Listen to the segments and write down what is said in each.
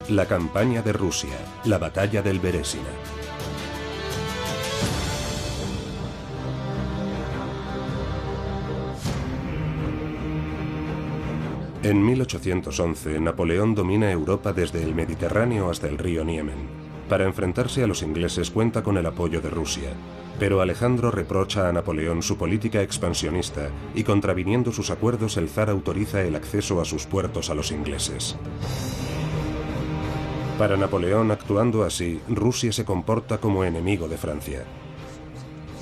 La campaña de Rusia, la batalla del Berezina. En 1811, Napoleón domina Europa desde el Mediterráneo hasta el río Niemen. Para enfrentarse a los ingleses cuenta con el apoyo de Rusia, pero Alejandro reprocha a Napoleón su política expansionista y, contraviniendo sus acuerdos, el zar autoriza el acceso a sus puertos a los ingleses. Para Napoleón, actuando así, Rusia se comporta como enemigo de Francia.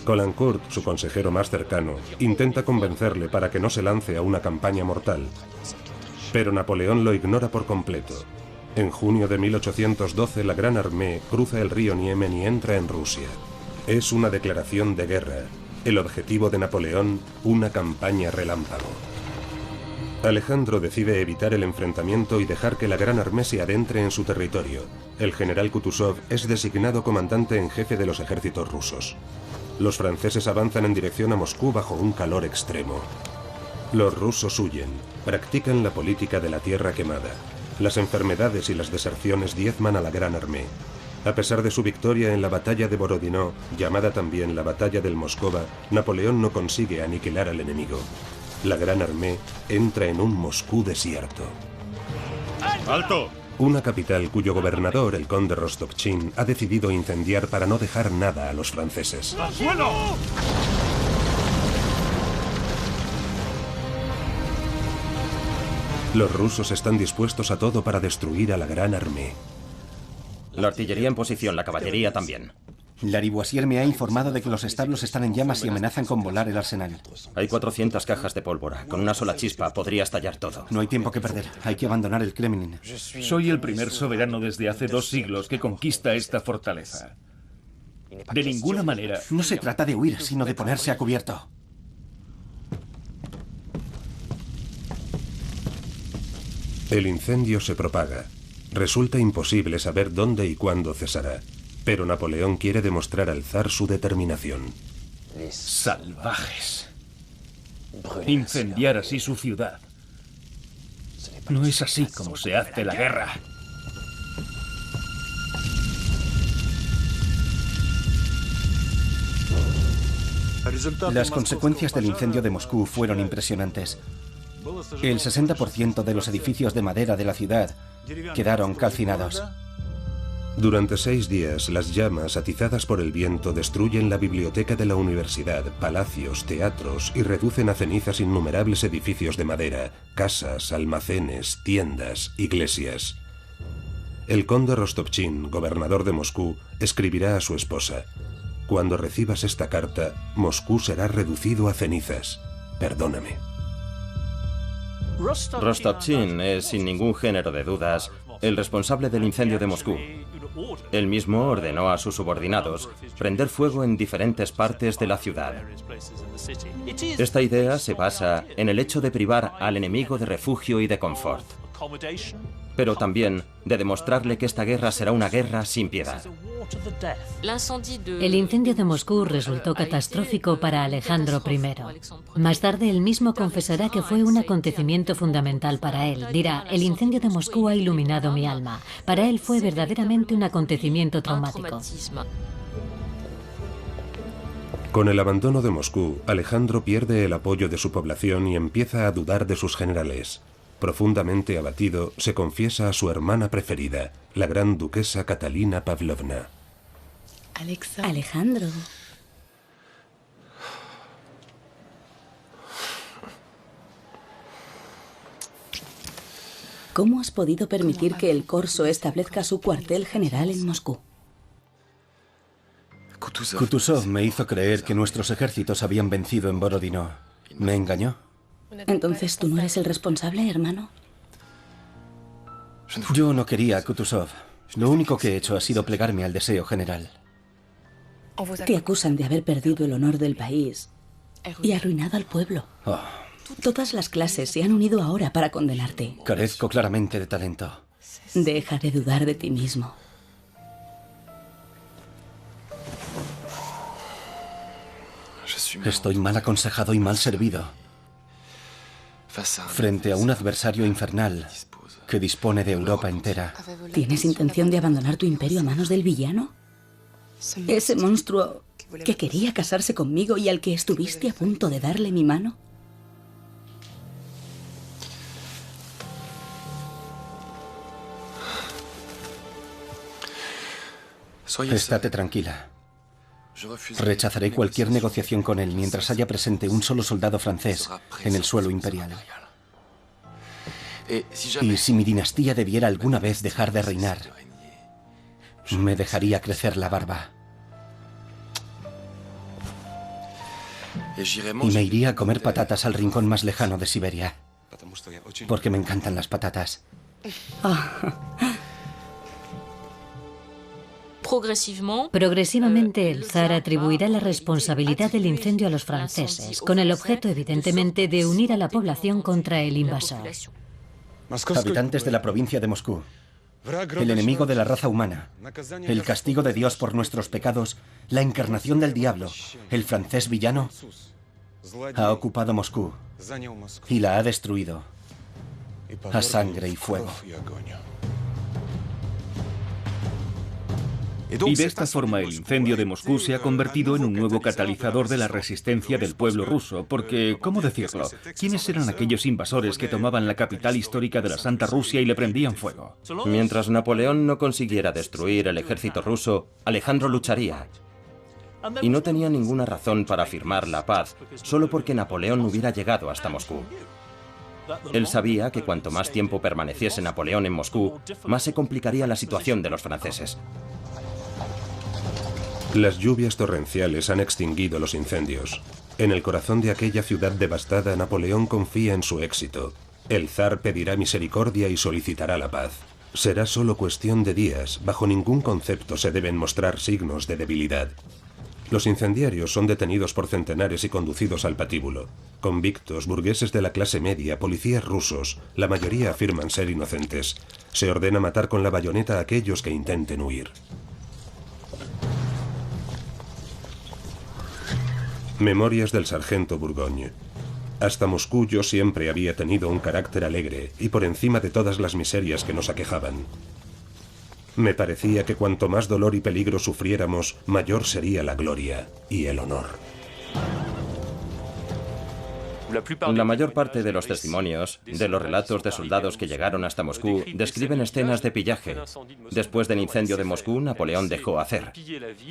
Caulaincourt, su consejero más cercano, intenta convencerle para que no se lance a una campaña mortal, pero Napoleón lo ignora por completo. En junio de 1812, la Gran Armée cruza el río Niemen y entra en Rusia. Es una declaración de guerra. El objetivo de Napoleón, una campaña relámpago. Alejandro decide evitar el enfrentamiento y dejar que la Gran Armée se adentre en su territorio. El general Kutuzov es designado comandante en jefe de los ejércitos rusos. Los franceses avanzan en dirección a Moscú bajo un calor extremo. Los rusos huyen, practican la política de la tierra quemada. Las enfermedades y las deserciones diezman a la Gran Armée. A pesar de su victoria en la batalla de Borodino, llamada también la batalla del Moscova, Napoleón no consigue aniquilar al enemigo. La Gran Armée entra en un Moscú desierto. ¡Alto! Una capital cuyo gobernador, el conde Rostopchín, ha decidido incendiar para no dejar nada a los franceses. ¡Al suelo! Los rusos están dispuestos a todo para destruir a la Gran Armée. La artillería en posición, la caballería también. Lariboisier me ha informado de que los establos están en llamas y amenazan con volar el arsenal. Hay 400 cajas de pólvora. Con una sola chispa podría estallar todo. No hay tiempo que perder. Hay que abandonar el Kremlin. Soy el primer soberano desde hace 2 siglos que conquista esta fortaleza. De ninguna manera... No se trata de huir, sino de ponerse a cubierto. El incendio se propaga. Resulta imposible saber dónde y cuándo cesará. Pero Napoleón quiere demostrar al zar su determinación. Salvajes. Incendiar así su ciudad. No es así como se hace la guerra. Las consecuencias del incendio de Moscú fueron impresionantes. El 60% de los edificios de madera de la ciudad quedaron calcinados. Durante 6 días, las llamas, atizadas por el viento, destruyen la biblioteca de la universidad, palacios, teatros y reducen a cenizas innumerables edificios de madera, casas, almacenes, tiendas, iglesias. El conde Rostopchín, gobernador de Moscú, escribirá a su esposa: «Cuando recibas esta carta, Moscú será reducido a cenizas. Perdóname». Rostopchín es, sin ningún género de dudas, el responsable del incendio de Moscú. Él mismo ordenó a sus subordinados prender fuego en diferentes partes de la ciudad. Esta idea se basa en el hecho de privar al enemigo de refugio y de confort, pero también de demostrarle que esta guerra será una guerra sin piedad. El incendio de Moscú resultó catastrófico para Alejandro I. Más tarde, él mismo confesará que fue un acontecimiento fundamental para él. Dirá: el incendio de Moscú ha iluminado mi alma. Para él fue verdaderamente un acontecimiento traumático. Con el abandono de Moscú, Alejandro pierde el apoyo de su población y empieza a dudar de sus generales. Profundamente abatido, se confiesa a su hermana preferida, la gran duquesa Catalina Pavlovna. Alejandro. ¿Cómo has podido permitir que el Corso establezca su cuartel general en Moscú? Kutuzov me hizo creer que nuestros ejércitos habían vencido en Borodino. ¿Me engañó? Entonces, ¿tú no eres el responsable, hermano? Yo no quería a Kutuzov. Lo único que he hecho ha sido plegarme al deseo general. Te acusan de haber perdido el honor del país y arruinado al pueblo. Oh, Todas las clases se han unido ahora para condenarte. carezco claramente de talento. Deja de dudar de ti mismo. Estoy mal aconsejado y mal servido. Frente a un adversario infernal, que dispone de Europa entera. ¿Tienes intención de abandonar tu imperio a manos del villano? Ese monstruo que quería casarse conmigo y al que estuviste a punto de darle mi mano. Estate tranquila. Rechazaré cualquier negociación con él mientras haya presente un solo soldado francés en el suelo imperial. Y si mi dinastía debiera alguna vez dejar de reinar, me dejaría crecer la barba. Y me iría a comer patatas al rincón más lejano de Siberia. Porque me encantan las patatas. Progresivamente el zar atribuirá la responsabilidad del incendio a los franceses, con el objeto evidentemente de unir a la población contra el invasor. Habitantes de la provincia de Moscú, el enemigo de la raza humana, el castigo de Dios por nuestros pecados, la encarnación del diablo, el francés villano, ha ocupado Moscú y la ha destruido a sangre y fuego. Y de esta forma el incendio de Moscú se ha convertido en un nuevo catalizador de la resistencia del pueblo ruso, porque, ¿cómo decirlo? ¿Quiénes eran aquellos invasores que tomaban la capital histórica de la Santa Rusia y le prendían fuego? Mientras Napoleón no consiguiera destruir el ejército ruso, Alejandro lucharía. Y no tenía ninguna razón para firmar la paz, solo porque Napoleón hubiera llegado hasta Moscú. Él sabía que cuanto más tiempo permaneciese Napoleón en Moscú, más se complicaría la situación de los franceses. Las lluvias torrenciales han extinguido los incendios. En el corazón de aquella ciudad devastada, Napoleón confía en su éxito. El zar pedirá misericordia y solicitará la paz. Será solo cuestión de días. Bajo ningún concepto se deben mostrar signos de debilidad. Los incendiarios son detenidos por centenares y conducidos al patíbulo. Convictos, burgueses de la clase media, policías rusos, la mayoría afirman ser inocentes. Se ordena matar con la bayoneta a aquellos que intenten huir. Memorias del sargento Bourgogne. Hasta Moscú yo siempre había tenido un carácter alegre y por encima de todas las miserias que nos aquejaban. Me parecía que cuanto más dolor y peligro sufriéramos, mayor sería la gloria y el honor. La mayor parte de los testimonios, de los relatos de soldados que llegaron hasta Moscú, describen escenas de pillaje. Después del incendio de Moscú, Napoleón dejó hacer.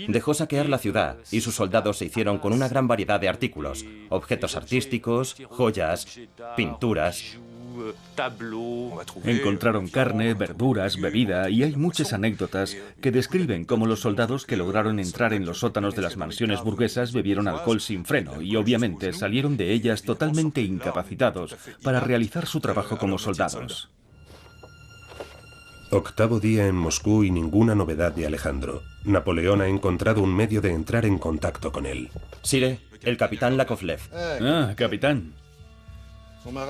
Dejó saquear la ciudad y sus soldados se hicieron con una gran variedad de artículos, objetos artísticos, joyas, pinturas. Encontraron carne, verduras, bebida y hay muchas anécdotas que describen cómo los soldados que lograron entrar en los sótanos de las mansiones burguesas bebieron alcohol sin freno y obviamente salieron de ellas totalmente incapacitados para realizar su trabajo como soldados. Octavo día en Moscú y ninguna novedad de Alejandro. Napoleón ha encontrado un medio de entrar en contacto con él. Sire, el capitán Yakovlev. Ah, capitán.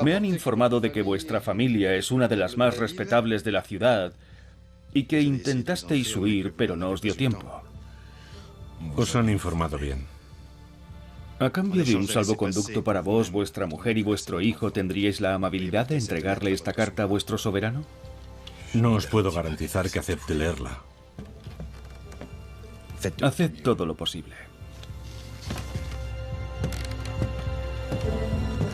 Me han informado de que vuestra familia es una de las más respetables de la ciudad y que intentasteis huir, pero no os dio tiempo. Os han informado bien. A cambio de un salvoconducto para vos, vuestra mujer y vuestro hijo, ¿tendríais la amabilidad de entregarle esta carta a vuestro soberano? No os puedo garantizar que acepte leerla. Haced todo lo posible.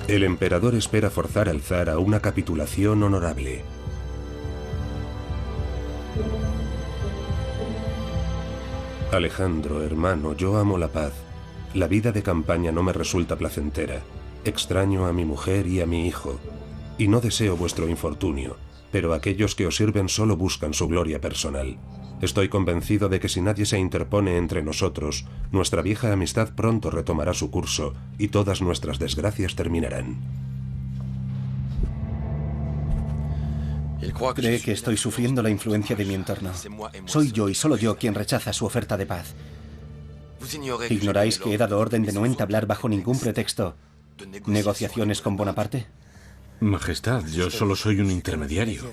El emperador espera forzar al zar a una capitulación honorable. Alejandro, hermano, yo amo la paz. La vida de campaña no me resulta placentera. Extraño a mi mujer y a mi hijo. Y no deseo vuestro infortunio, pero aquellos que os sirven solo buscan su gloria personal. Estoy convencido de que si nadie se interpone entre nosotros, nuestra vieja amistad pronto retomará su curso y todas nuestras desgracias terminarán. Cree que estoy sufriendo la influencia de mi entorno. Soy yo y solo yo quien rechaza su oferta de paz. ¿Ignoráis que he dado orden de no entablar bajo ningún pretexto negociaciones con Bonaparte? Majestad, yo solo soy un intermediario.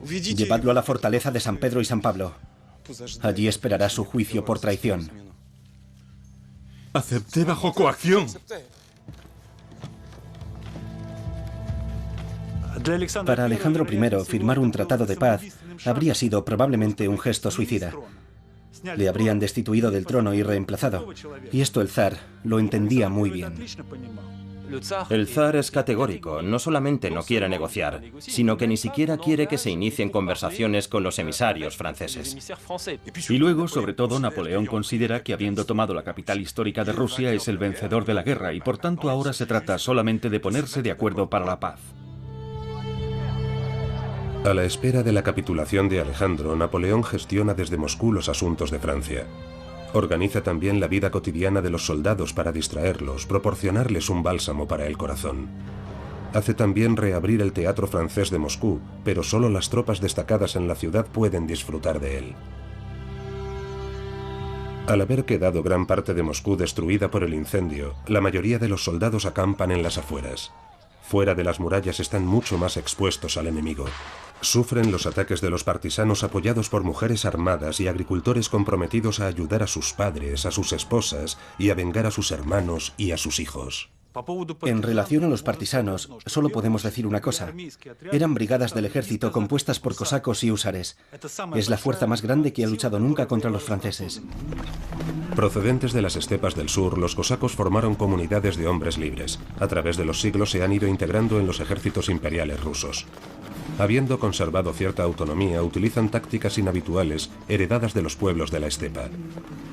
Llevadlo a la fortaleza de San Pedro y San Pablo. Allí esperará su juicio por traición. Acepté bajo coacción. Para Alejandro I, firmar un tratado de paz habría sido probablemente un gesto suicida. Le habrían destituido del trono y reemplazado. Y esto el zar lo entendía muy bien. El zar es categórico, no solamente no quiere negociar, sino que ni siquiera quiere que se inicien conversaciones con los emisarios franceses. Y luego, sobre todo, Napoleón considera que habiendo tomado la capital histórica de Rusia es el vencedor de la guerra y por tanto ahora se trata solamente de ponerse de acuerdo para la paz. A la espera de la capitulación de Alejandro, Napoleón gestiona desde Moscú los asuntos de Francia. Organiza también la vida cotidiana de los soldados para distraerlos, proporcionarles un bálsamo para el corazón. Hace también reabrir el teatro francés de Moscú, pero solo las tropas destacadas en la ciudad pueden disfrutar de él. Al haber quedado gran parte de Moscú destruida por el incendio, la mayoría de los soldados acampan en las afueras. Fuera de las murallas están mucho más expuestos al enemigo. Sufren los ataques de los partisanos apoyados por mujeres armadas y agricultores comprometidos a ayudar a sus padres, a sus esposas y a vengar a sus hermanos y a sus hijos. En relación a los partisanos, solo podemos decir una cosa. Eran brigadas del ejército compuestas por cosacos y húsares. Es la fuerza más grande que ha luchado nunca contra los franceses. Procedentes de las estepas del sur, los cosacos formaron comunidades de hombres libres. A través de los siglos se han ido integrando en los ejércitos imperiales rusos. Habiendo conservado cierta autonomía, utilizan tácticas inhabituales heredadas de los pueblos de la estepa.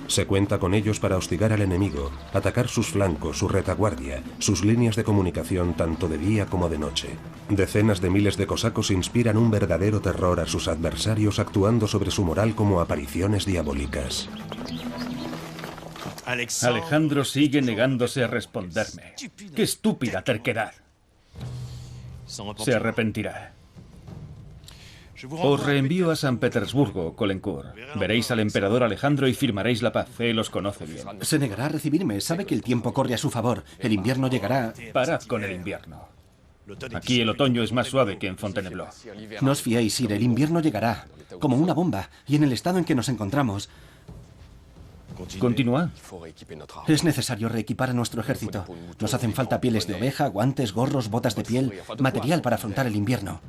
Se cuenta con ellos para hostigar al enemigo, atacar sus flancos, su retaguardia, sus líneas de comunicación tanto de día como de noche. Decenas de miles de cosacos inspiran un verdadero terror a sus adversarios actuando sobre su moral como apariciones diabólicas. Alejandro sigue negándose a responderme. ¡Qué estúpida terquedad! Se arrepentirá. Os reenvío a San Petersburgo, Caulaincourt. Veréis al emperador Alejandro y firmaréis la paz. Él os conoce bien. Se negará a recibirme. Sabe que el tiempo corre a su favor. El invierno llegará. Parad con el invierno. Aquí el otoño es más suave que en Fontainebleau. No os fiéis, Sir. El invierno llegará. Como una bomba. Y en el estado en que nos encontramos... Continúa. Es necesario reequipar a nuestro ejército. Nos hacen falta pieles de oveja, guantes, gorros, botas de piel, material para afrontar el invierno.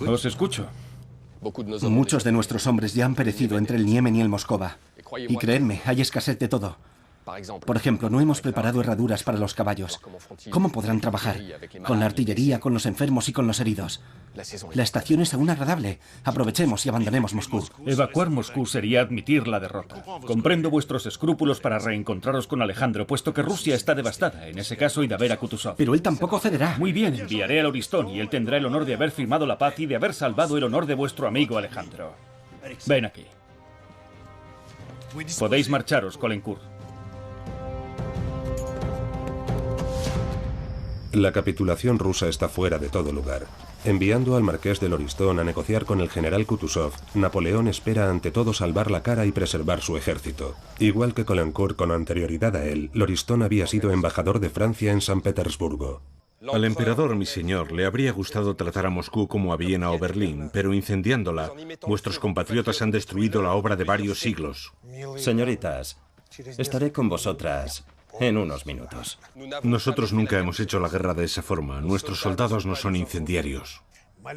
Os escucho. Muchos de nuestros hombres ya han perecido entre el Niemen y el Moscova. Y creedme, hay escasez de todo. Por ejemplo, no hemos preparado herraduras para los caballos. ¿Cómo podrán trabajar? Con la artillería, con los enfermos y con los heridos. La estación es aún agradable. Aprovechemos y abandonemos Moscú. Evacuar Moscú sería admitir la derrota. Comprendo vuestros escrúpulos para reencontraros con Alejandro, puesto que Rusia está devastada. En ese caso, id a ver a Kutuzov. Pero él tampoco cederá. Muy bien, enviaré al Oristón y él tendrá el honor de haber firmado la paz y de haber salvado el honor de vuestro amigo Alejandro. Ven aquí. Podéis marcharos, Caulaincourt. La capitulación rusa está fuera de todo lugar. Enviando al marqués de Loristón a negociar con el general Kutuzov, Napoleón espera ante todo salvar la cara y preservar su ejército. Igual que Caulaincourt con anterioridad a él, Loristón había sido embajador de Francia en San Petersburgo. Al emperador, mi señor, le habría gustado tratar a Moscú como a Viena o Berlín, pero incendiándola, vuestros compatriotas han destruido la obra de varios siglos. Señoritas, estaré con vosotras en unos minutos. Nosotros nunca hemos hecho la guerra de esa forma. Nuestros soldados no son incendiarios.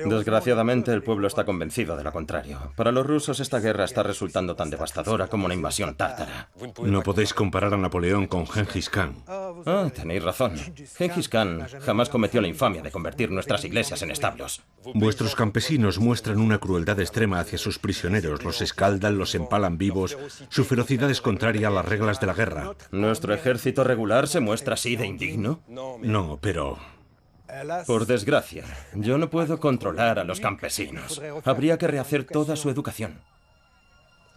Desgraciadamente, el pueblo está convencido de lo contrario. Para los rusos, esta guerra está resultando tan devastadora como una invasión tártara. No podéis comparar a Napoleón con Gengis Khan. Ah, tenéis razón. Gengis Khan jamás cometió la infamia de convertir nuestras iglesias en establos. Vuestros campesinos muestran una crueldad extrema hacia sus prisioneros. Los escaldan, los empalan vivos. Su ferocidad es contraria a las reglas de la guerra. ¿Nuestro ejército regular se muestra así de indigno? No, pero... Por desgracia, yo no puedo controlar a los campesinos. Habría que rehacer toda su educación.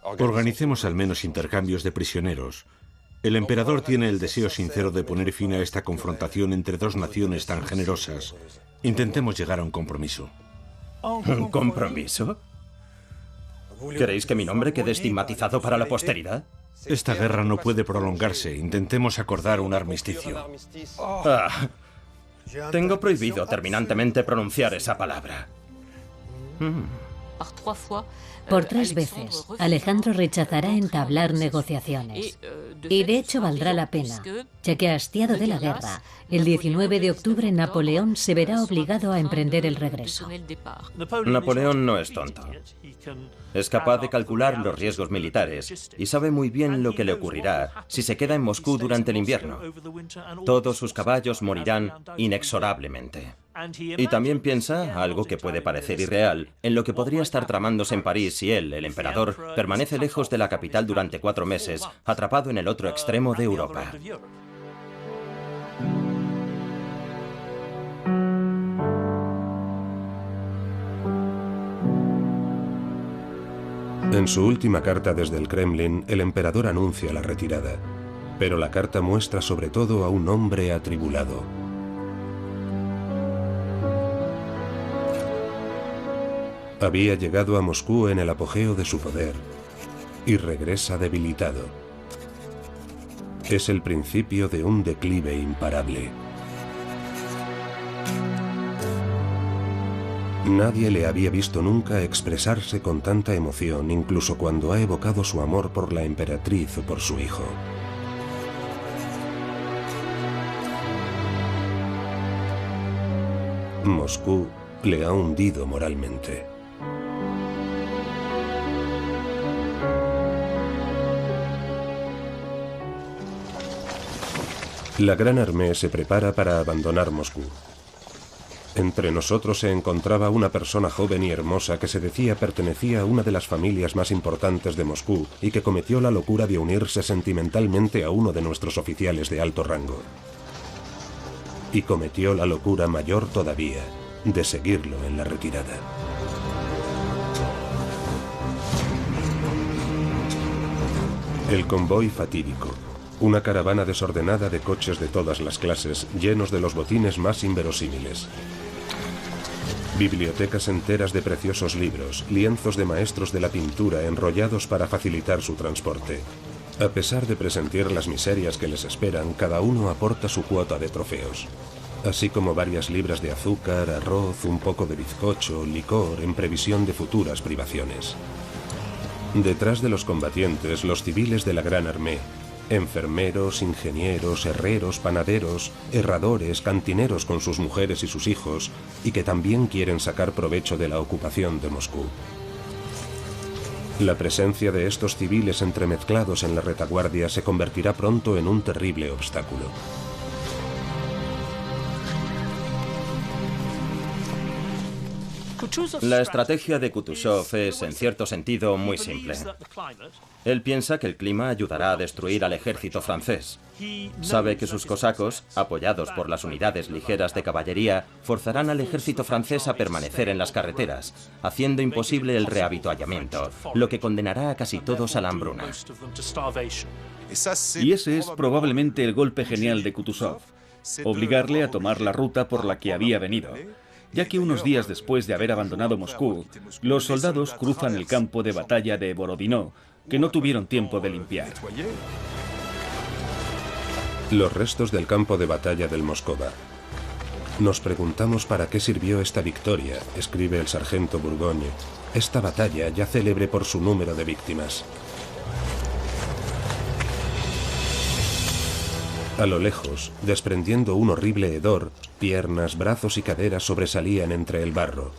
Organicemos al menos intercambios de prisioneros. El emperador tiene el deseo sincero de poner fin a esta confrontación entre dos naciones tan generosas. Intentemos llegar a un compromiso. ¿Un compromiso? ¿Queréis que mi nombre quede estigmatizado para la posteridad? Esta guerra no puede prolongarse. Intentemos acordar un armisticio. Tengo prohibido terminantemente pronunciar esa palabra. Por 3 veces, Alejandro rechazará entablar negociaciones. Y de hecho valdrá la pena, ya que hastiado de la guerra, el 19 de octubre Napoleón se verá obligado a emprender el regreso. Napoleón no es tonto. Es capaz de calcular los riesgos militares y sabe muy bien lo que le ocurrirá si se queda en Moscú durante el invierno. Todos sus caballos morirán inexorablemente. Y también piensa, algo que puede parecer irreal, en lo que podría estar tramándose en París si él, el emperador, permanece lejos de la capital durante 4 meses, atrapado en el otro extremo de Europa. En su última carta desde el Kremlin, el emperador anuncia la retirada, pero la carta muestra sobre todo a un hombre atribulado. Había llegado a Moscú en el apogeo de su poder y regresa debilitado. Es el principio de un declive imparable. Nadie le había visto nunca expresarse con tanta emoción, incluso cuando ha evocado su amor por la emperatriz o por su hijo. Moscú le ha hundido moralmente. La Gran Armée se prepara para abandonar Moscú. Entre nosotros se encontraba una persona joven y hermosa que se decía pertenecía a una de las familias más importantes de Moscú y que cometió la locura de unirse sentimentalmente a uno de nuestros oficiales de alto rango. Y cometió la locura mayor todavía, de seguirlo en la retirada. El convoy fatídico. Una caravana desordenada de coches de todas las clases, llenos de los botines más inverosímiles. Bibliotecas enteras de preciosos libros, lienzos de maestros de la pintura enrollados para facilitar su transporte. A pesar de presentir las miserias que les esperan, cada uno aporta su cuota de trofeos. Así como varias libras de azúcar, arroz, un poco de bizcocho, licor, en previsión de futuras privaciones. Detrás de los combatientes, los civiles de la Gran Armée. Enfermeros, ingenieros, herreros, panaderos, herradores, cantineros con sus mujeres y sus hijos, y que también quieren sacar provecho de la ocupación de Moscú. La presencia de estos civiles entremezclados en la retaguardia se convertirá pronto en un terrible obstáculo. La estrategia de Kutuzov es, en cierto sentido, muy simple. Él piensa que el clima ayudará a destruir al ejército francés. Sabe que sus cosacos, apoyados por las unidades ligeras de caballería, forzarán al ejército francés a permanecer en las carreteras, haciendo imposible el reavituallamiento, lo que condenará a casi todos a la hambruna. Y ese es probablemente el golpe genial de Kutuzov, obligarle a tomar la ruta por la que había venido, ya que unos días después de haber abandonado Moscú, los soldados cruzan el campo de batalla de Borodino, que no tuvieron tiempo de limpiar. Los restos del campo de batalla del Moscova. Nos preguntamos para qué sirvió esta victoria, escribe el sargento Bourgogne, esta batalla ya célebre por su número de víctimas. A lo lejos, desprendiendo un horrible hedor, piernas, brazos y caderas sobresalían entre el barro.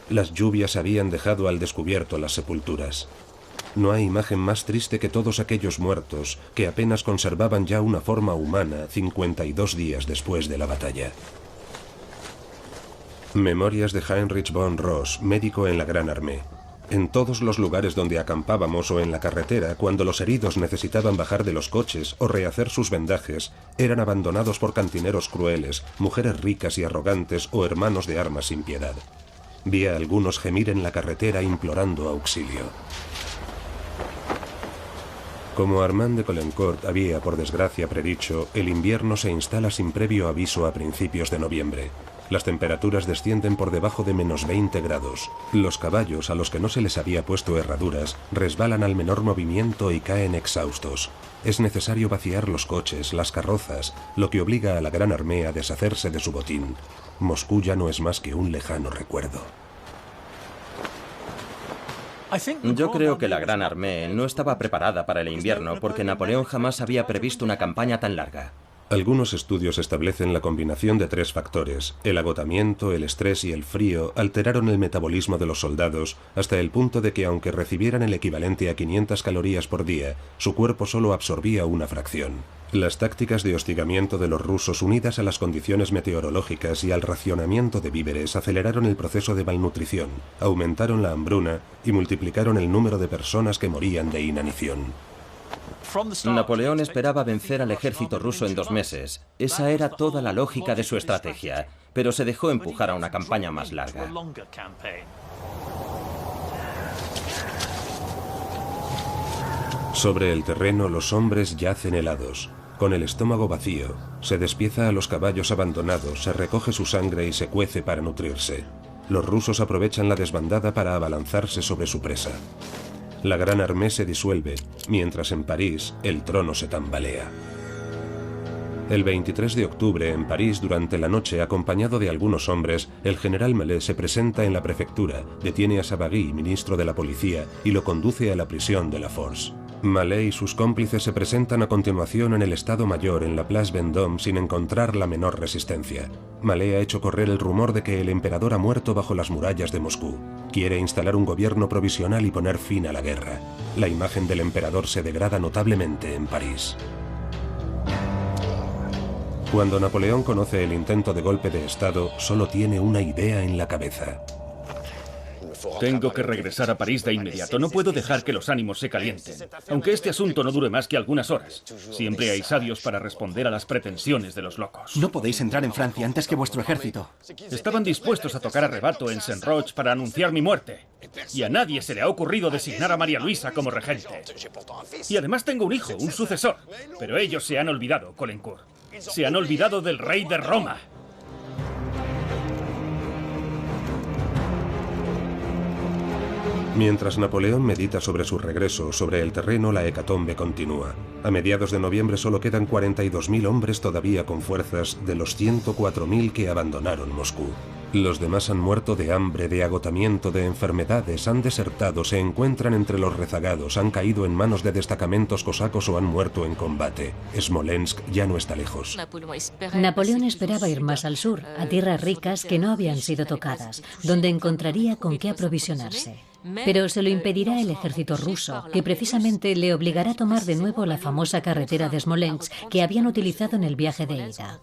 Las lluvias habían dejado al descubierto las sepulturas. No hay imagen más triste que todos aquellos muertos que apenas conservaban ya una forma humana 52 días después de la batalla. Memorias de Heinrich von Ross, médico en la Gran Armée. En todos los lugares donde acampábamos o en la carretera, cuando los heridos necesitaban bajar de los coches o rehacer sus vendajes, eran abandonados por cantineros crueles, mujeres ricas y arrogantes o hermanos de armas sin piedad. Vi a algunos gemir en la carretera implorando auxilio. Como Armand de Caulaincourt había, por desgracia, predicho, el invierno se instala sin previo aviso a principios de noviembre. Las temperaturas descienden por debajo de -20 grados. Los caballos, a los que no se les había puesto herraduras, resbalan al menor movimiento y caen exhaustos. Es necesario vaciar los coches, las carrozas, lo que obliga a la Gran Armée a deshacerse de su botín. Moscú ya no es más que un lejano recuerdo. Yo creo que la Gran Armée no estaba preparada para el invierno porque Napoleón jamás había previsto una campaña tan larga. Algunos estudios establecen la combinación de 3 factores. El agotamiento, el estrés y el frío alteraron el metabolismo de los soldados hasta el punto de que aunque recibieran el equivalente a 500 calorías por día, su cuerpo solo absorbía una fracción. Las tácticas de hostigamiento de los rusos unidas a las condiciones meteorológicas y al racionamiento de víveres aceleraron el proceso de malnutrición, aumentaron la hambruna y multiplicaron el número de personas que morían de inanición. Napoleón esperaba vencer al ejército ruso en 2 meses. Esa era toda la lógica de su estrategia, pero se dejó empujar a una campaña más larga. Sobre el terreno los hombres yacen helados. Con el estómago vacío, se despieza a los caballos abandonados, se recoge su sangre y se cuece para nutrirse. Los rusos aprovechan la desbandada para abalanzarse sobre su presa. La Gran Armée se disuelve, mientras en París el trono se tambalea. El 23 de octubre, en París, durante la noche, acompañado de algunos hombres, el general Mallet se presenta en la prefectura, detiene a Savary, ministro de la policía, y lo conduce a la prisión de la Force. Mallet y sus cómplices se presentan a continuación en el Estado Mayor en la Place Vendôme sin encontrar la menor resistencia. Mallet ha hecho correr el rumor de que el emperador ha muerto bajo las murallas de Moscú. Quiere instalar un gobierno provisional y poner fin a la guerra. La imagen del emperador se degrada notablemente en París. Cuando Napoleón conoce el intento de golpe de Estado, solo tiene una idea en la cabeza. Tengo que regresar a París de inmediato. No puedo dejar que los ánimos se calienten. Aunque este asunto no dure más que algunas horas. Siempre hay sabios para responder a las pretensiones de los locos. No podéis entrar en Francia antes que vuestro ejército. Estaban dispuestos a tocar a rebato en Saint-Roch para anunciar mi muerte. Y a nadie se le ha ocurrido designar a María Luisa como regente. Y además tengo un hijo, un sucesor. Pero ellos se han olvidado, Caulaincourt. Se han olvidado del rey de Roma. Mientras Napoleón medita sobre su regreso, sobre el terreno la hecatombe continúa. A mediados de noviembre solo quedan 42.000 hombres todavía con fuerzas de los 104.000 que abandonaron Moscú. Los demás han muerto de hambre, de agotamiento, de enfermedades, han desertado, se encuentran entre los rezagados, han caído en manos de destacamentos cosacos o han muerto en combate. Smolensk ya no está lejos. Napoleón esperaba ir más al sur, a tierras ricas que no habían sido tocadas, donde encontraría con qué aprovisionarse. Pero se lo impedirá el ejército ruso, que precisamente le obligará a tomar de nuevo la famosa carretera de Smolensk que habían utilizado en el viaje de ida.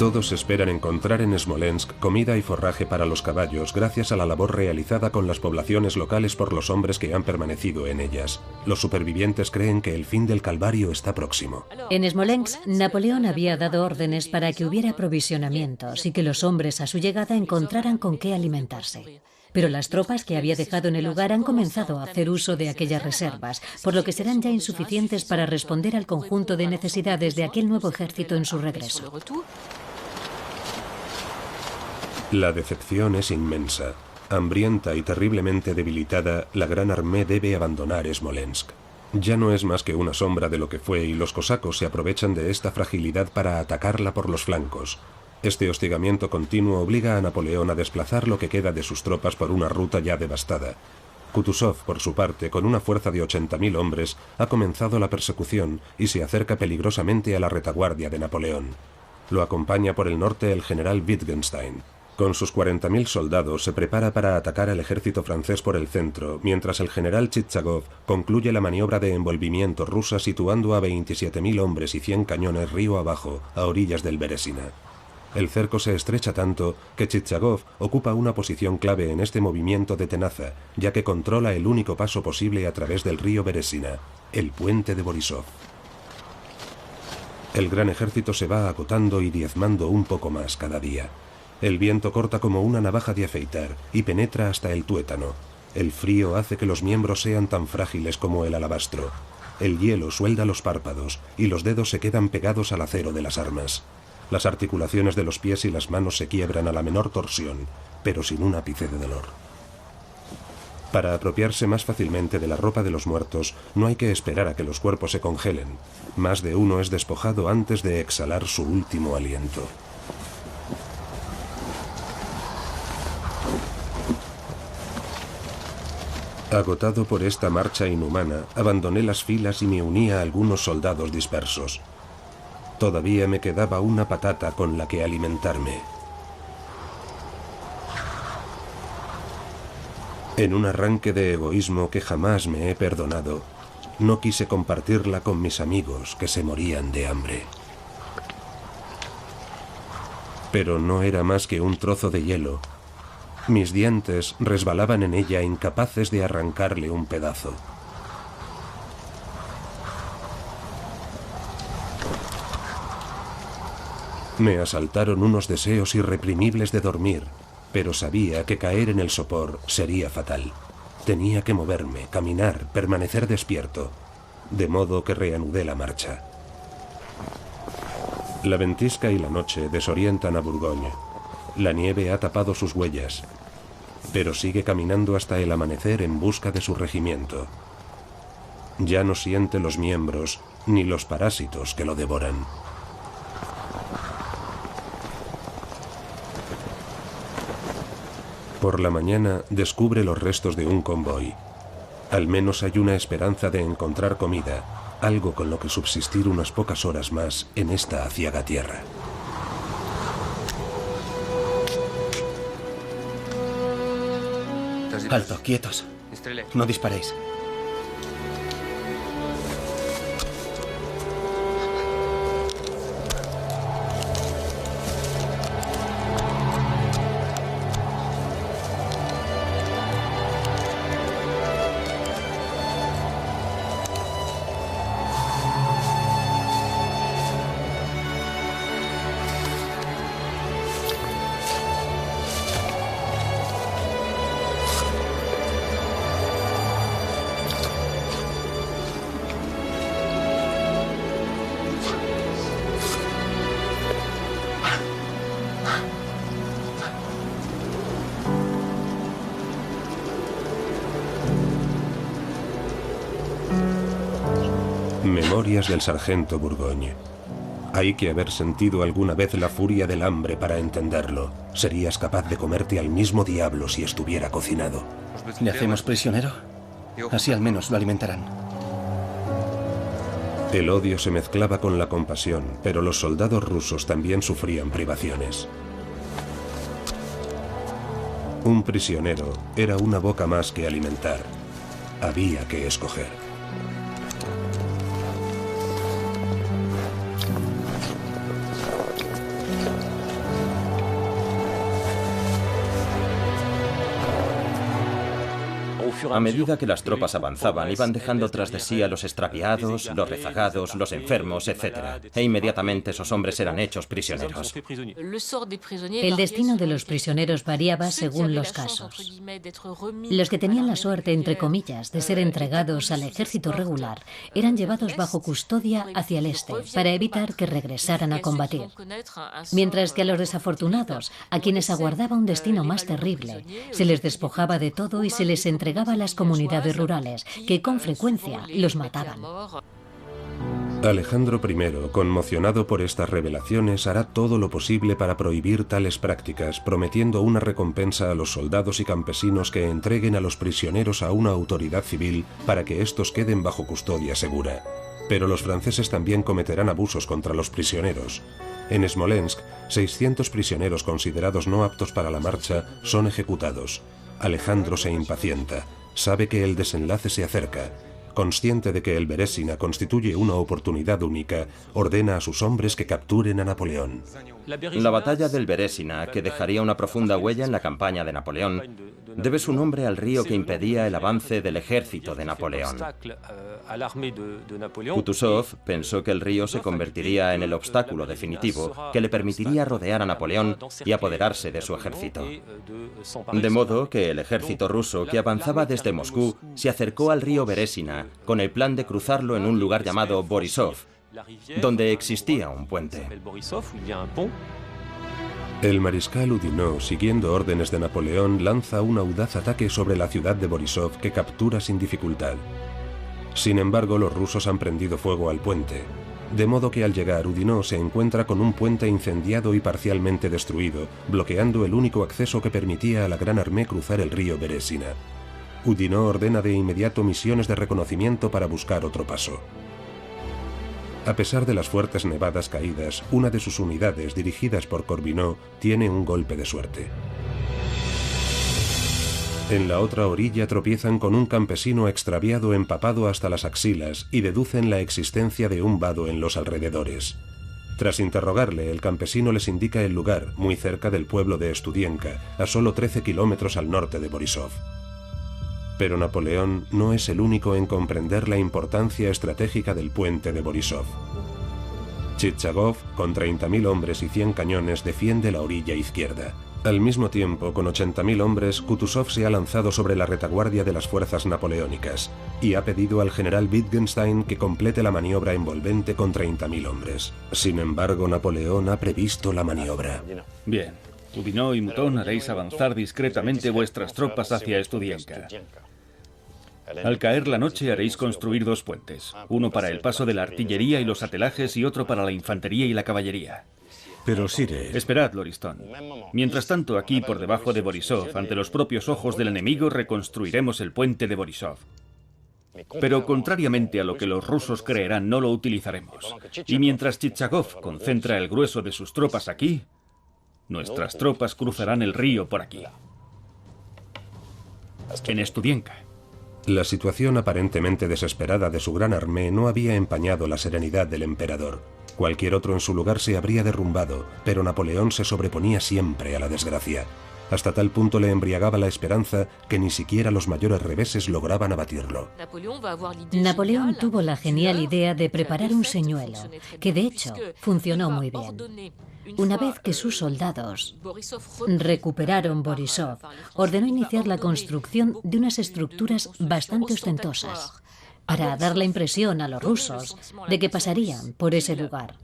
Todos esperan encontrar en Smolensk comida y forraje para los caballos gracias a la labor realizada con las poblaciones locales por los hombres que han permanecido en ellas. Los supervivientes creen que el fin del calvario está próximo. En Smolensk, Napoleón había dado órdenes para que hubiera aprovisionamientos y que los hombres a su llegada encontraran con qué alimentarse. Pero las tropas que había dejado en el lugar han comenzado a hacer uso de aquellas reservas, por lo que serán ya insuficientes para responder al conjunto de necesidades de aquel nuevo ejército en su regreso. La decepción es inmensa. Hambrienta y terriblemente debilitada, la Gran Armée debe abandonar Smolensk. Ya no es más que una sombra de lo que fue y los cosacos se aprovechan de esta fragilidad para atacarla por los flancos. Este hostigamiento continuo obliga a Napoleón a desplazar lo que queda de sus tropas por una ruta ya devastada. Kutuzov, por su parte, con una fuerza de 80.000 hombres, ha comenzado la persecución y se acerca peligrosamente a la retaguardia de Napoleón. Lo acompaña por el norte el general Wittgenstein. Con sus 40.000 soldados se prepara para atacar al ejército francés por el centro, mientras el general Chichagov concluye la maniobra de envolvimiento rusa situando a 27.000 hombres y 100 cañones río abajo, a orillas del Beresina. El cerco se estrecha tanto que Chichagov ocupa una posición clave en este movimiento de tenaza, ya que controla el único paso posible a través del río Beresina, el puente de Borisov. El gran ejército se va agotando y diezmando un poco más cada día. El viento corta como una navaja de afeitar y penetra hasta el tuétano. El frío hace que los miembros sean tan frágiles como el alabastro. El hielo suelda los párpados y los dedos se quedan pegados al acero de las armas. Las articulaciones de los pies y las manos se quiebran a la menor torsión, pero sin un ápice de dolor. Para apropiarse más fácilmente de la ropa de los muertos, no hay que esperar a que los cuerpos se congelen. Más de uno es despojado antes de exhalar su último aliento. Agotado por esta marcha inhumana, abandoné las filas y me uní a algunos soldados dispersos. Todavía me quedaba una patata con la que alimentarme. En un arranque de egoísmo que jamás me he perdonado, no quise compartirla con mis amigos que se morían de hambre. Pero no era más que un trozo de hielo. Mis dientes resbalaban en ella, incapaces de arrancarle un pedazo. Me asaltaron unos deseos irreprimibles de dormir, pero sabía que caer en el sopor sería fatal. Tenía que moverme, caminar, permanecer despierto, de modo que reanudé la marcha. La ventisca y la noche desorientan a Burgoyne. La nieve ha tapado sus huellas, pero sigue caminando hasta el amanecer en busca de su regimiento. Ya no siente los miembros ni los parásitos que lo devoran. Por la mañana descubre los restos de un convoy. Al menos hay una esperanza de encontrar comida, algo con lo que subsistir unas pocas horas más en esta aciaga tierra. Alto, quietos. No disparéis. Memorias del sargento Burgoyne. Hay que haber sentido alguna vez la furia del hambre para entenderlo. Serías capaz de comerte al mismo diablo si estuviera cocinado. ¿Le hacemos prisionero? Así al menos lo alimentarán. El odio se mezclaba con la compasión, pero los soldados rusos también sufrían privaciones. Un prisionero era una boca más que alimentar. Había que escoger. A medida que las tropas avanzaban, iban dejando tras de sí a los extraviados, los rezagados, los enfermos, etc. E inmediatamente esos hombres eran hechos prisioneros. El destino de los prisioneros variaba según los casos. Los que tenían la suerte, entre comillas, de ser entregados al ejército regular, eran llevados bajo custodia hacia el este, para evitar que regresaran a combatir. Mientras que a los desafortunados, a quienes aguardaba un destino más terrible, se les despojaba de todo y se les entregaba a las comunidades rurales, que con frecuencia los mataban. Alejandro I, conmocionado por estas revelaciones, hará todo lo posible para prohibir tales prácticas, prometiendo una recompensa a los soldados y campesinos que entreguen a los prisioneros a una autoridad civil para que estos queden bajo custodia segura. Pero los franceses también cometerán abusos contra los prisioneros. En Smolensk, 600 prisioneros considerados no aptos para la marcha son ejecutados. Alejandro se impacienta. Sabe que el desenlace se acerca. Consciente de que el Berezina constituye una oportunidad única, ordena a sus hombres que capturen a Napoleón. La batalla del Berezina, que dejaría una profunda huella en la campaña de Napoleón, debe su nombre al río que impedía el avance del ejército de Napoleón. Kutuzov pensó que el río se convertiría en el obstáculo definitivo que le permitiría rodear a Napoleón y apoderarse de su ejército. De modo que el ejército ruso, que avanzaba desde Moscú, se acercó al río Berezina con el plan de cruzarlo en un lugar llamado Borisov, donde existía un puente. El mariscal Oudinot, siguiendo órdenes de Napoleón, lanza un audaz ataque sobre la ciudad de Borisov que captura sin dificultad. Sin embargo, los rusos han prendido fuego al puente, de modo que al llegar Oudinot se encuentra con un puente incendiado y parcialmente destruido, bloqueando el único acceso que permitía a la Gran Armée cruzar el río Berezina. Oudinot ordena de inmediato misiones de reconocimiento para buscar otro paso. A pesar de las fuertes nevadas caídas, una de sus unidades, dirigidas por Corvinot, tiene un golpe de suerte. En la otra orilla tropiezan con un campesino extraviado empapado hasta las axilas y deducen la existencia de un vado en los alrededores. Tras interrogarle, el campesino les indica el lugar, muy cerca del pueblo de Studienka, a solo 13 kilómetros al norte de Borisov. Pero Napoleón no es el único en comprender la importancia estratégica del puente de Borisov. Chichagov, con 30.000 hombres y 100 cañones, defiende la orilla izquierda. Al mismo tiempo, con 80.000 hombres, Kutuzov se ha lanzado sobre la retaguardia de las fuerzas napoleónicas y ha pedido al general Wittgenstein que complete la maniobra envolvente con 30.000 hombres. Sin embargo, Napoleón ha previsto la maniobra. Bien. Oudinot y Mouton haréis avanzar discretamente vuestras tropas hacia Studienka. Al caer la noche haréis construir 2 puentes, uno para el paso de la artillería y los atelajes y otro para la infantería y la caballería. Pero Sire... Esperad, Loriston. Mientras tanto, aquí por debajo de Borisov, ante los propios ojos del enemigo, reconstruiremos el puente de Borisov. Pero contrariamente a lo que los rusos creerán, no lo utilizaremos. Y mientras Chichagov concentra el grueso de sus tropas aquí, nuestras tropas cruzarán el río por aquí. En Studienka. La situación aparentemente desesperada de su gran armée no había empañado la serenidad del emperador. Cualquier otro en su lugar se habría derrumbado, pero Napoleón se sobreponía siempre a la desgracia. Hasta tal punto le embriagaba la esperanza que ni siquiera los mayores reveses lograban abatirlo. Napoleón tuvo la genial idea de preparar un señuelo, que de hecho funcionó muy bien. Una vez que sus soldados recuperaron Borisov, ordenó iniciar la construcción de unas estructuras bastante ostentosas, para dar la impresión a los rusos de que pasarían por ese lugar.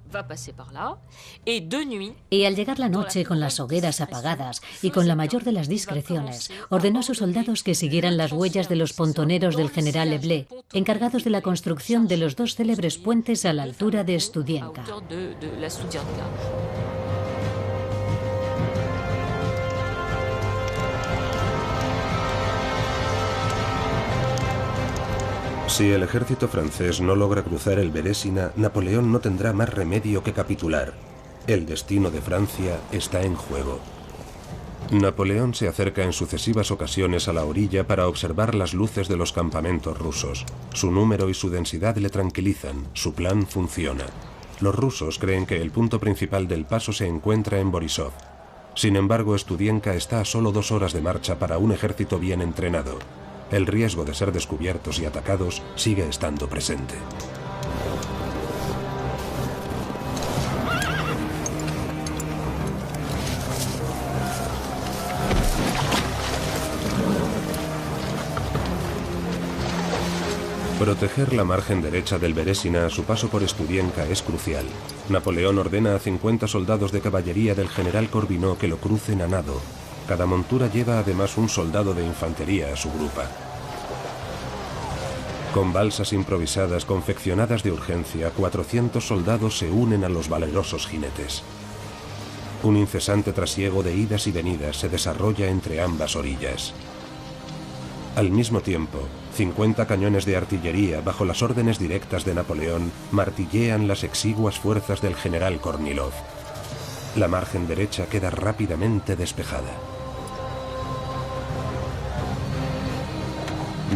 Y al llegar la noche con las hogueras apagadas y con la mayor de las discreciones, ordenó a sus soldados que siguieran las huellas de los pontoneros del general Eblé, encargados de la construcción de los 2 célebres puentes a la altura de Studienka. Si el ejército francés no logra cruzar el Berésina, Napoleón no tendrá más remedio que capitular. El destino de Francia está en juego. Napoleón se acerca en sucesivas ocasiones a la orilla para observar las luces de los campamentos rusos. Su número y su densidad le tranquilizan, su plan funciona. Los rusos creen que el punto principal del paso se encuentra en Borisov. Sin embargo, Studienka está a solo 2 horas de marcha para un ejército bien entrenado. El riesgo de ser descubiertos y atacados sigue estando presente. Proteger la margen derecha del Berésina a su paso por Studienka es crucial. Napoleón ordena a 50 soldados de caballería del general Corvinot que lo crucen a nado. Cada montura lleva además un soldado de infantería a su grupa. Con balsas improvisadas confeccionadas de urgencia, 400 soldados se unen a los valerosos jinetes. Un incesante trasiego de idas y venidas se desarrolla entre ambas orillas. Al mismo tiempo, 50 cañones de artillería, bajo las órdenes directas de Napoleón, martillean las exiguas fuerzas del general Kornilov. La margen derecha queda rápidamente despejada.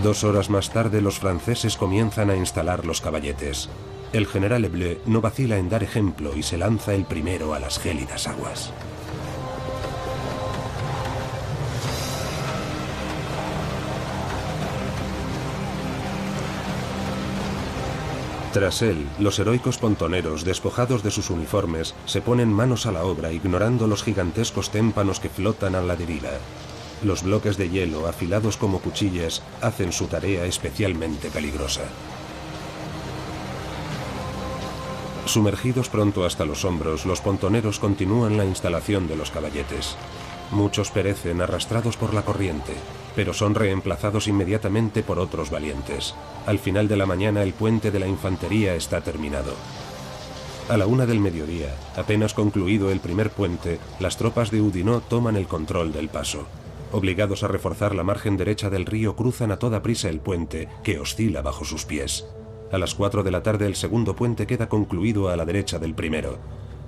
2 horas más tarde, los franceses comienzan a instalar los caballetes. El general Eblé no vacila en dar ejemplo y se lanza el primero a las gélidas aguas. Tras él, los heroicos pontoneros, despojados de sus uniformes, se ponen manos a la obra ignorando los gigantescos témpanos que flotan a la deriva. Los bloques de hielo, afilados como cuchillas, hacen su tarea especialmente peligrosa. Sumergidos pronto hasta los hombros, los pontoneros continúan la instalación de los caballetes. Muchos perecen arrastrados por la corriente, pero son reemplazados inmediatamente por otros valientes. Al final de la mañana, el puente de la infantería está terminado. A la 1 del mediodía, apenas concluido el primer puente, las tropas de Oudinot toman el control del paso. Obligados a reforzar la margen derecha del río, cruzan a toda prisa el puente, que oscila bajo sus pies. A las 4 de la tarde el segundo puente queda concluido a la derecha del primero.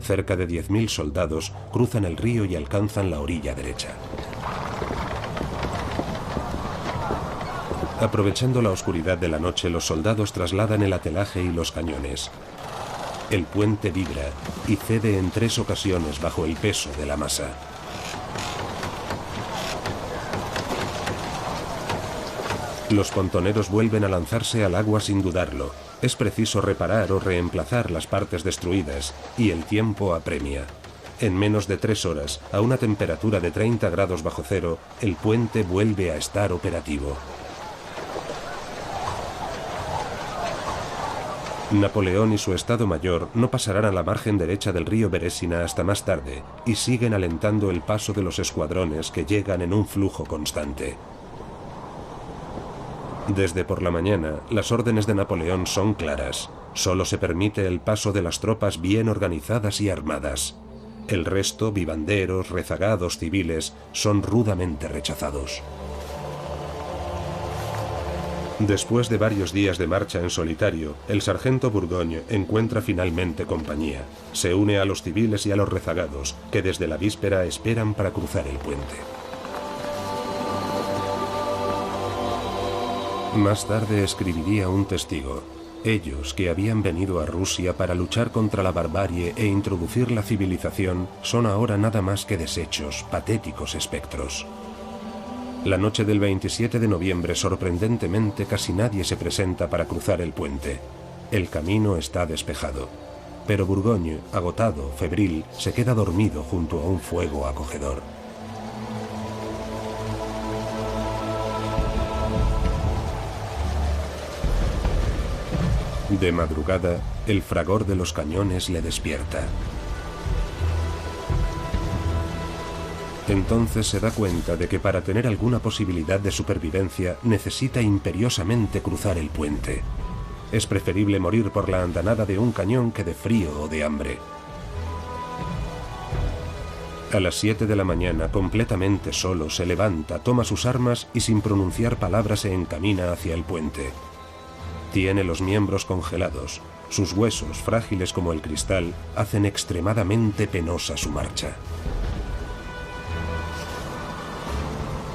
Cerca de 10.000 soldados cruzan el río y alcanzan la orilla derecha. Aprovechando la oscuridad de la noche, los soldados trasladan el atelaje y los cañones. El puente vibra y cede en 3 ocasiones bajo el peso de la masa. Los pontoneros vuelven a lanzarse al agua sin dudarlo. Es preciso reparar o reemplazar las partes destruidas, y el tiempo apremia. En menos de 3 horas, a una temperatura de 30 grados bajo cero, el puente vuelve a estar operativo. Napoleón y su Estado Mayor no pasarán a la margen derecha del río Berésina hasta más tarde, y siguen alentando el paso de los escuadrones que llegan en un flujo constante. Desde por la mañana, las órdenes de Napoleón son claras. Solo se permite el paso de las tropas bien organizadas y armadas. El resto, vivanderos, rezagados, civiles, son rudamente rechazados. Después de varios días de marcha en solitario, el sargento Burgoyne encuentra finalmente compañía. Se une a los civiles y a los rezagados, que desde la víspera esperan para cruzar el puente. Más tarde escribiría un testigo. Ellos, que habían venido a Rusia para luchar contra la barbarie e introducir la civilización, son ahora nada más que desechos, patéticos espectros. La noche del 27 de noviembre, sorprendentemente, casi nadie se presenta para cruzar el puente. El camino está despejado. Pero Burgoyne, agotado, febril, se queda dormido junto a un fuego acogedor. De madrugada, el fragor de los cañones le despierta. Entonces se da cuenta de que para tener alguna posibilidad de supervivencia necesita imperiosamente cruzar el puente. Es preferible morir por la andanada de un cañón que de frío o de hambre. A las 7 de la mañana, completamente solo, se levanta, toma sus armas y sin pronunciar palabras se encamina hacia el puente. Tiene los miembros congelados. Sus huesos, frágiles como el cristal, hacen extremadamente penosa su marcha.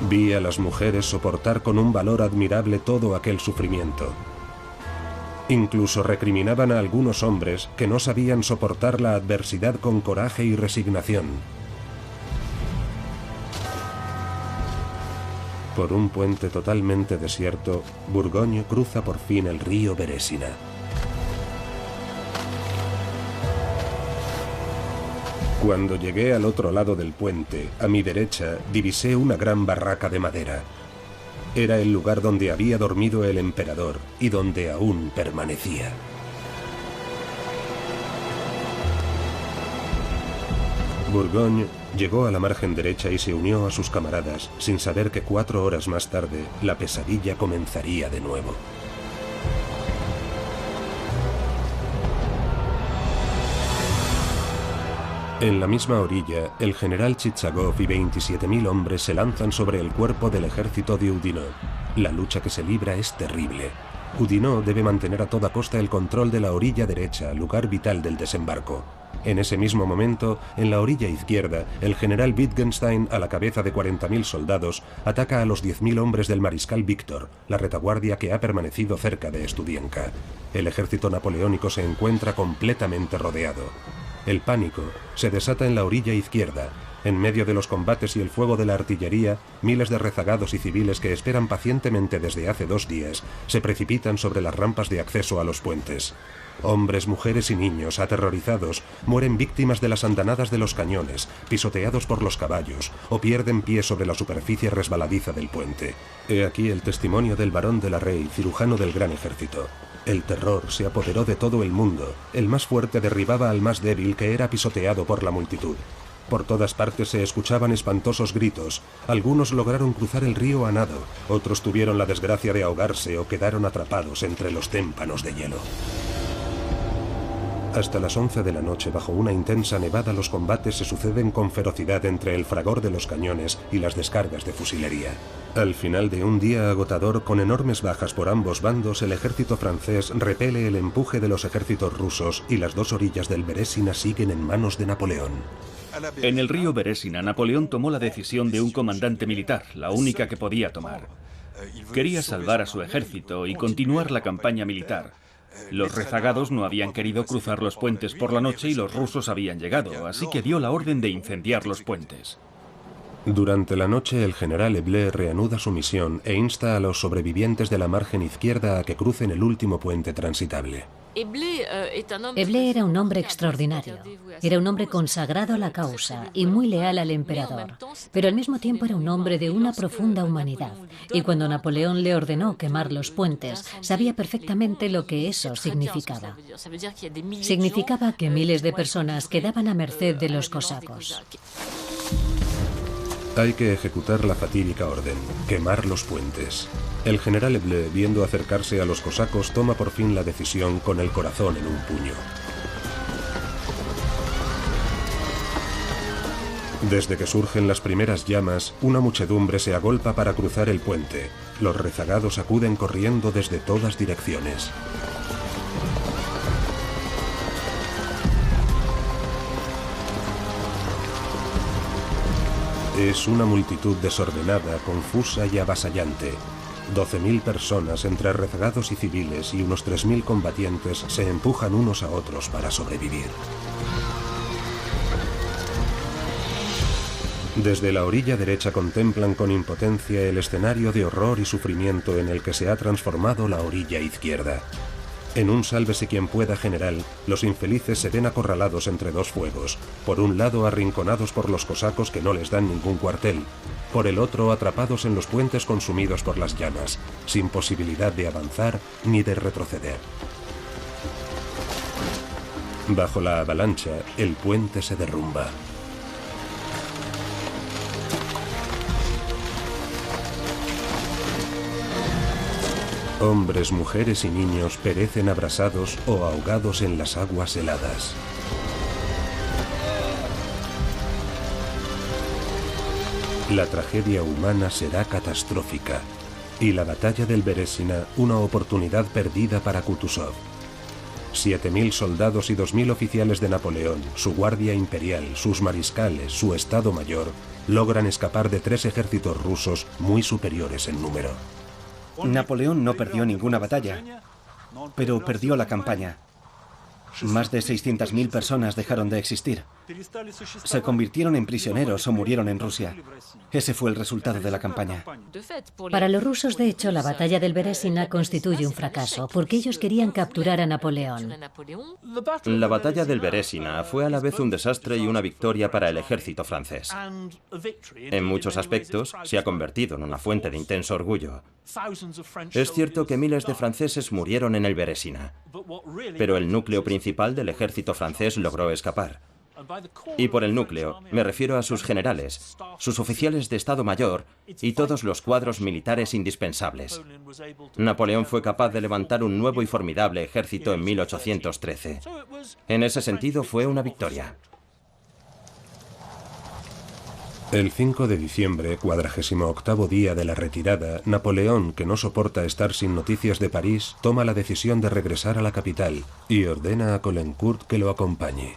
Vi a las mujeres soportar con un valor admirable todo aquel sufrimiento. Incluso recriminaban a algunos hombres que no sabían soportar la adversidad con coraje y resignación. Por un puente totalmente desierto, Burgoyne cruza por fin el río Berésina. Cuando llegué al otro lado del puente, a mi derecha, divisé una gran barraca de madera. Era el lugar donde había dormido el emperador y donde aún permanecía. Burgoyne llegó a la margen derecha y se unió a sus camaradas, sin saber que 4 horas más tarde la pesadilla comenzaría de nuevo. En la misma orilla, el general Chichagov y 27.000 hombres se lanzan sobre el cuerpo del ejército de Oudinot. La lucha que se libra es terrible. Oudinot debe mantener a toda costa el control de la orilla derecha, lugar vital del desembarco. En ese mismo momento, en la orilla izquierda, el general Wittgenstein, a la cabeza de 40.000 soldados, ataca a los 10.000 hombres del mariscal Víctor, la retaguardia que ha permanecido cerca de Studienka. El ejército napoleónico se encuentra completamente rodeado. El pánico se desata en la orilla izquierda. En medio de los combates y el fuego de la artillería, miles de rezagados y civiles que esperan pacientemente desde hace 2 días se precipitan sobre las rampas de acceso a los puentes. Hombres, mujeres y niños, aterrorizados, mueren víctimas de las andanadas de los cañones, pisoteados por los caballos, o pierden pie sobre la superficie resbaladiza del puente. He aquí el testimonio del barón de la Rey, cirujano del gran ejército. El terror se apoderó de todo el mundo. El más fuerte derribaba al más débil, que era pisoteado por la multitud. Por todas partes se escuchaban espantosos gritos. Algunos lograron cruzar el río a nado, otros tuvieron la desgracia de ahogarse o quedaron atrapados entre los témpanos de hielo. Hasta las 11 de la noche, bajo una intensa nevada, los combates se suceden con ferocidad entre el fragor de los cañones y las descargas de fusilería. Al final de un día agotador, con enormes bajas por ambos bandos, el ejército francés repele el empuje de los ejércitos rusos y las dos orillas del Berésina siguen en manos de Napoleón. En el río Berésina, Napoleón tomó la decisión de un comandante militar, la única que podía tomar. Quería salvar a su ejército y continuar la campaña militar. Los rezagados no habían querido cruzar los puentes por la noche y los rusos habían llegado, así que dio la orden de incendiar los puentes. Durante la noche, el general Eblé reanuda su misión e insta a los sobrevivientes de la margen izquierda a que crucen el último puente transitable. Eblé era un hombre extraordinario. Era un hombre consagrado a la causa y muy leal al emperador, pero al mismo tiempo era un hombre de una profunda humanidad. Y cuando Napoleón le ordenó quemar los puentes, sabía perfectamente lo que eso significaba. Significaba que miles de personas quedaban a merced de los cosacos. Hay que ejecutar la fatídica orden, quemar los puentes. El general Eblé, viendo acercarse a los cosacos, toma por fin la decisión con el corazón en un puño. Desde que surgen las primeras llamas, una muchedumbre se agolpa para cruzar el puente. Los rezagados acuden corriendo desde todas direcciones. Es una multitud desordenada, confusa y avasallante. 12.000 personas entre rezagados y civiles y unos 3.000 combatientes se empujan unos a otros para sobrevivir. Desde la orilla derecha contemplan con impotencia el escenario de horror y sufrimiento en el que se ha transformado la orilla izquierda. En un sálvese quien pueda general, los infelices se ven acorralados entre dos fuegos. Por un lado arrinconados por los cosacos que no les dan ningún cuartel. Por el otro atrapados en los puentes consumidos por las llamas, sin posibilidad de avanzar ni de retroceder. Bajo la avalancha, el puente se derrumba. Hombres, mujeres y niños perecen abrasados o ahogados en las aguas heladas. La tragedia humana será catastrófica y la batalla del Berésina una oportunidad perdida para Kutuzov. 7.000 soldados y 2.000 oficiales de Napoleón, su guardia imperial, sus mariscales, su estado mayor, logran escapar de 3 ejércitos rusos muy superiores en número. Napoleón no perdió ninguna batalla, pero perdió la campaña. Más de 600.000 personas dejaron de existir. Se convirtieron en prisioneros o murieron en Rusia. Ese fue el resultado de la campaña. Para los rusos, de hecho, la batalla del Berésina constituye un fracaso, porque ellos querían capturar a Napoleón. La batalla del Berésina fue a la vez un desastre y una victoria para el ejército francés. En muchos aspectos, se ha convertido en una fuente de intenso orgullo. Es cierto que miles de franceses murieron en el Berésina, pero el núcleo principal del ejército francés logró escapar. Y por el núcleo me refiero a sus generales, sus oficiales de Estado Mayor y todos los cuadros militares indispensables. Napoleón fue capaz de levantar un nuevo y formidable ejército en 1813. En ese sentido fue una victoria. El 5 de diciembre, 48º día de la retirada, Napoleón, que no soporta estar sin noticias de París, toma la decisión de regresar a la capital y ordena a Caulaincourt que lo acompañe.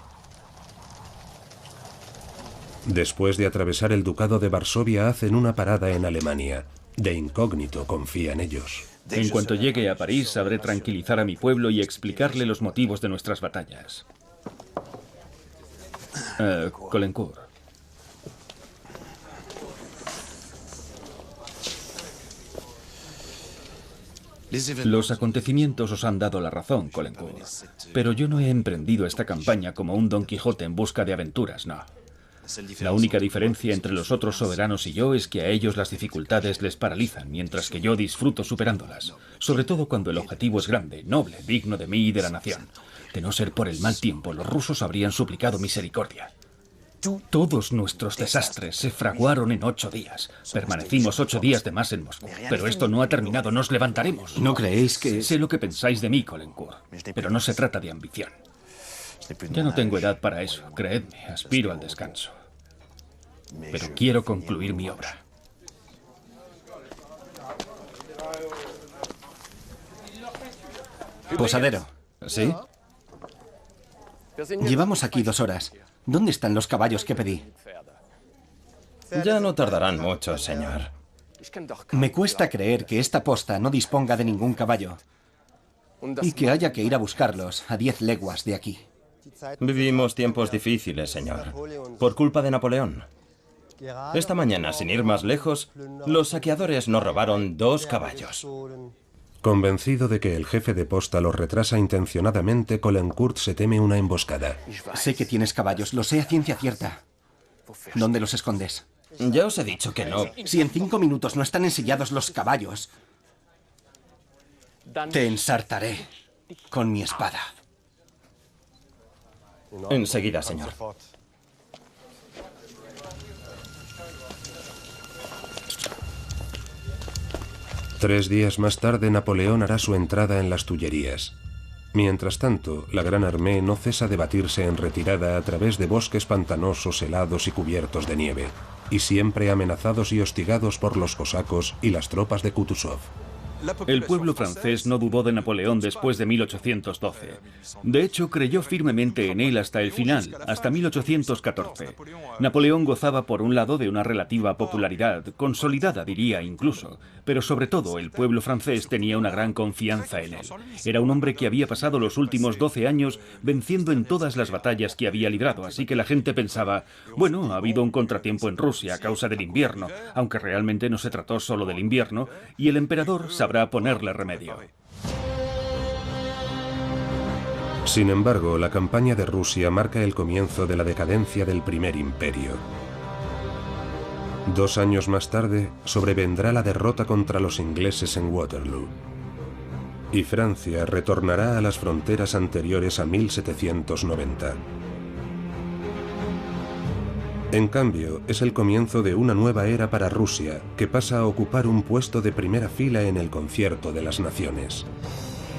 Después de atravesar el ducado de Varsovia, hacen una parada en Alemania. De incógnito confía en ellos. En cuanto llegue a París, sabré tranquilizar a mi pueblo y explicarle los motivos de nuestras batallas. Caulaincourt. Los acontecimientos os han dado la razón, Caulaincourt. Pero yo no he emprendido esta campaña como un Don Quijote en busca de aventuras, no. La única diferencia entre los otros soberanos y yo es que a ellos las dificultades les paralizan, mientras que yo disfruto superándolas. Sobre todo cuando el objetivo es grande, noble, digno de mí y de la nación. De no ser por el mal tiempo, los rusos habrían suplicado misericordia. Todos nuestros desastres se fraguaron en 8 días. Permanecimos 8 días de más en Moscú. Pero esto no ha terminado, nos levantaremos. ¿No creéis que...? Sé lo que pensáis de mí, Caulaincourt, pero no se trata de ambición. Ya no tengo edad para eso, creedme, aspiro al descanso. Pero quiero concluir mi obra. Posadero. ¿Sí? Llevamos aquí 2 horas. ¿Dónde están los caballos que pedí? Ya no tardarán mucho, señor. Me cuesta creer que esta posta no disponga de ningún caballo y que haya que ir a buscarlos a 10 leguas de aquí. Vivimos tiempos difíciles, señor. Por culpa de Napoleón. Esta mañana, sin ir más lejos, los saqueadores nos robaron 2 caballos. Convencido de que el jefe de posta los retrasa intencionadamente, Caulaincourt se teme una emboscada. Sé que tienes caballos, lo sé a ciencia cierta. ¿Dónde los escondes? Ya os he dicho que no. Si en 5 minutos no están ensillados los caballos, te ensartaré con mi espada. Enseguida, señor. Tres días más tarde, Napoleón hará su entrada en las Tullerías. Mientras tanto, la Gran Armée no cesa de batirse en retirada a través de bosques pantanosos, helados y cubiertos de nieve, y siempre amenazados y hostigados por los cosacos y las tropas de Kutuzov. El pueblo francés no dudó de Napoleón después de 1812. De hecho, creyó firmemente en él hasta el final, hasta 1814. Napoleón gozaba por un lado de una relativa popularidad, consolidada diría incluso, pero sobre todo el pueblo francés tenía una gran confianza en él. Era un hombre que había pasado los últimos 12 años venciendo en todas las batallas que había librado, así que la gente pensaba, bueno, ha habido un contratiempo en Rusia a causa del invierno, aunque realmente no se trató solo del invierno, y el emperador sabrá ponerle remedio. Sin embargo, la campaña de Rusia marca el comienzo de la decadencia del Primer Imperio. 2 años más tarde, sobrevendrá la derrota contra los ingleses en Waterloo. Y Francia retornará a las fronteras anteriores a 1790. En cambio, es el comienzo de una nueva era para Rusia, que pasa a ocupar un puesto de primera fila en el concierto de las naciones.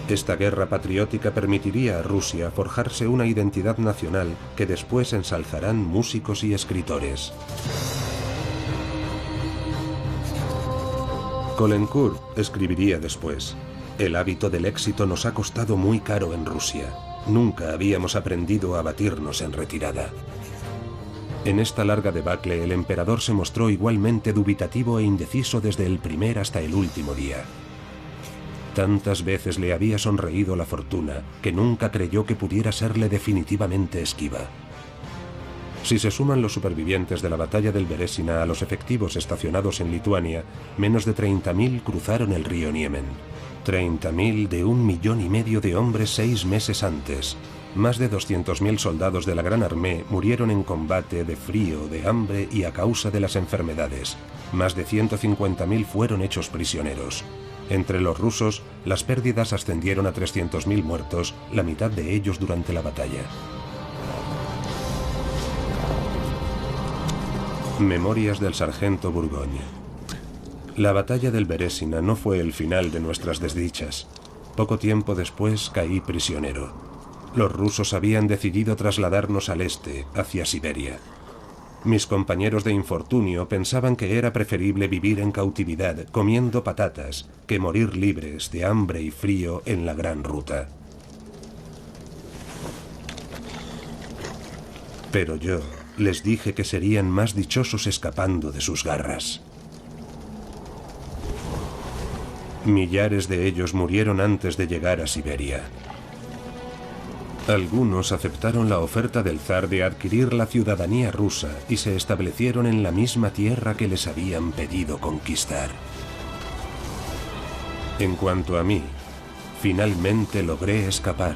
Esta guerra patriótica permitiría a Rusia forjarse una identidad nacional que después ensalzarán músicos y escritores. Caulaincourt escribiría después: "El hábito del éxito nos ha costado muy caro en Rusia. Nunca habíamos aprendido a batirnos en retirada". En esta larga debacle, el emperador se mostró igualmente dubitativo e indeciso desde el primer hasta el último día. Tantas veces le había sonreído la fortuna que nunca creyó que pudiera serle definitivamente esquiva. Si se suman los supervivientes de la batalla del Berésina a los efectivos estacionados en Lituania, menos de 30.000 cruzaron el río Niemen. 30.000 de 1,5 millones de hombres 6 meses antes. Más de 200.000 soldados de la Gran Armée murieron en combate de frío, de hambre y a causa de las enfermedades. Más de 150.000 fueron hechos prisioneros. Entre los rusos, las pérdidas ascendieron a 300.000 muertos, la mitad de ellos durante la batalla. Memorias del sargento Bourgogne. La batalla del Berésina no fue el final de nuestras desdichas. Poco tiempo después caí prisionero. Los rusos habían decidido trasladarnos al este, hacia Siberia. Mis compañeros de infortunio pensaban que era preferible vivir en cautividad, comiendo patatas, que morir libres de hambre y frío en la gran ruta. Pero yo les dije que serían más dichosos escapando de sus garras. Millares de ellos murieron antes de llegar a Siberia. Algunos aceptaron la oferta del zar de adquirir la ciudadanía rusa y se establecieron en la misma tierra que les habían pedido conquistar. En cuanto a mí, finalmente logré escapar.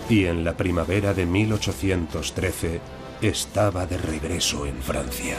Y en la primavera de 1813 estaba de regreso en Francia.